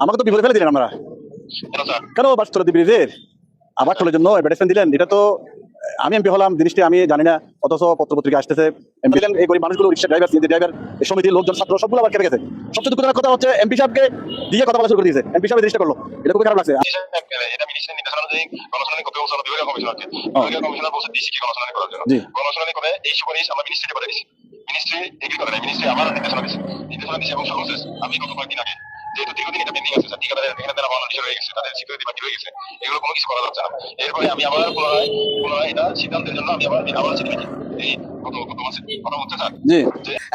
আমাকে তো বিপদে ফেলে দিলেন আপনারা। কেন বাস তোলা ব্রিজের আবার তোলার জন্য অ্যাডভার্টাইজমেন্ট দিলেন? এটা তো আমি এমপি হলাম জিনিসটি আমি জানি না, অথচ পত্রপত্রিকা আসতেছে এমপি দিলেন। এই গরিব মানুষগুলো, রিক্সা ড্রাইভার, সিএনজি ড্রাইভার, সমিতির লোকজন, ছাত্র সবগুলো আবার খেপে গেছে। সবচেয়ে দুঃখজনক কথা হচ্ছে এমপি সাহেবকে দিয়ে কথা বলা শুরু করে দিয়েছে। এমপি সাহেব জিনিসটা করলো, এটা খুবই খারাপ লাগছে। এটা মিনিস্ট্রি নির্দেশনা অনুযায়ী গণশুনানি করতে বলছিল বিভাগীয় কমিশনারকে। বিভাগীয় কমিশনার বলছে ডিসি কে গণশুনানি করার জন্য। গণশুনানি করে এই সুপারিশ আমরা মিনিস্ট্রিতে পাঠিয়ে দিয়েছি। মিনিস্ট্রি এগ্রি করে নাই, মিনিস্ট্রি আবার নির্দেশনা দিয়েছে এবং সর্বশেষ আমি গত কয়েকদিন আগে, যেহেতু দীর্ঘদিন এটা পেন্ডিং আছে, ঠিকাদারের এখানে তারা বাংলাদেশ হয়ে গেছে, তাদের স্বীকৃতি বাকি হয়ে গেছে, এগুলো কোনো কিছু করা যাচ্ছে না। এরপরে আমি আবার পুনরায় এটা সিদ্ধান্তের জন্য আমি আবার চিঠি লিখি। এই কত মাসে কথা বলতে চান।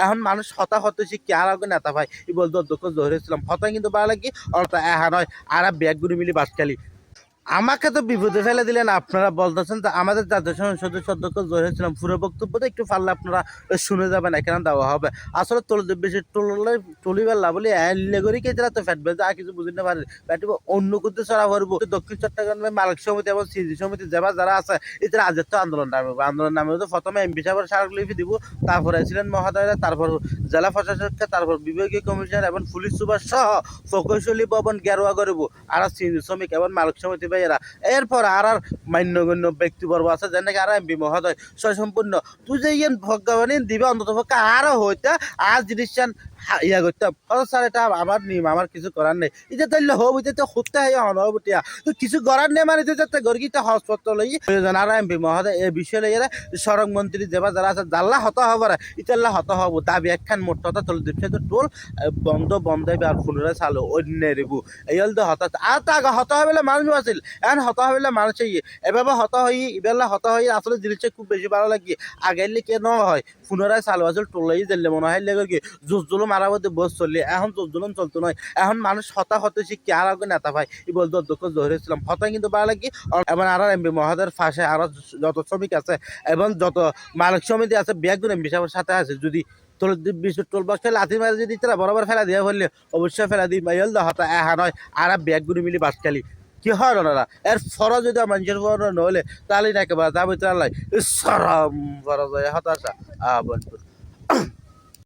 এখন মানুষ হতাহত হয়েছে কি আর আগে নেতা ভাই এই বলতো অধ্যক্ষ জহির ইসলাম হতাই কিন্তু ভালো লাগি অর্থাৎ এহা নয় আর ব্যাগগুলি মিলি বাসখালি আমাকে তো বিপদে ফেলে দিলেন। আপনারা বলতেছেন তো আমাদের জাতীয় সংসদ সদস্য অধ্যক্ষ জহির ইসলাম পুরো বক্তব্যটা একটু পারলে আপনারা শুনে যাবেন, এখানে দেওয়া হবে। আসলে বেশি টলি বেলা বলে এলে কে যারা তো ফ্যাট বেজে আর কিছু বুঝতে পারে ফ্যাটিব অন্য করতে ছড়া করবো। দক্ষিণ চট্টগ্রামের মালিক সমিতি এবং সিজি সমিতি যারা আছে এদের আজের তো আন্দোলন নামে তো প্রথমে এমপি সাহেবের স্মারকলিপি দিব, তারপরে ছিলেন মহোদয়রা, তারপর জেলা প্রশাসককে, তারপর বিভাগীয় কমিশনার এবং পুলিশ সুপার সহ প্রকৌশলী ভবন গেরুয়া করবো আর সিজি শ্রমিক এবং মালিক সমিতি এরা। এরপর আর মান্যগণ্য ব্যক্তিবর্গ আছে যেন আর এমপি মহোদয় সম্পূর্ণ তুই যে ইয়ে ভগবানী দিবে অন্তত পক্ষে আরো হইতে আর জিনিস ইয়া করতাম। স্যার এটা আমার নিয়ম, আমার কিছু করার নেই। এটা তাইলে হব এটা হতে হয় অনবটিয়া তো কিছু করার নেই মানে যাতে গর্গিতে হসপত্র লই আর এমপি মহোদয় এই বিষয় লইয়া সড়ক মন্ত্রী যারা আছে জাল্লা হত হবার ইতাল্লা হত হব দাবি একখান মোট হতা চলে দিচ্ছে তো টোল বন্ধ আর পুনরায় চালু অন্য রেবু এই হল তো হতাশ আর তা আগে হত হবেলে মানুষ আছিল এখন হত হবেলে মানুষ এভাবে হত হই ইবেলা হত হই আসলে জিনিসটা খুব বেশি ভালো লাগে। আগের কেন হয় পুনরায় চালু আসল টোলাই দিলে মনে হয় লেগে কি জোর মারা মধ্যে বস চললি এখন জোর চলতো নয়। এখন মানুষ হতা হতেছে কি আর আগে নেতা ভাই এই বলতো অধ্যক্ষ জহির ইসলাম হতাই কিন্তু ভালো লাগে। এবং আর এমপি মহোদয়ের ফাঁসে আরো যত শ্রমিক আছে এবং যত মালিক সমিতি আছে ব্যাগগুলো এমপি সাহেবের সাথে আছে যদি টোল বক্স লাথি মারে যদি তারা বরাবর ফেলা দেওয়া বললে অবশ্যই ফেলা দিই মাইল হতা এহা নয় আর ব্যাগগুলো মিলি বাসখালি কি হয় না এর ফরজ যদি মানুষের নহলে তাহলে নাকি বা দাবি তাহলে সরম ফরজ হতাশা বন্ধু।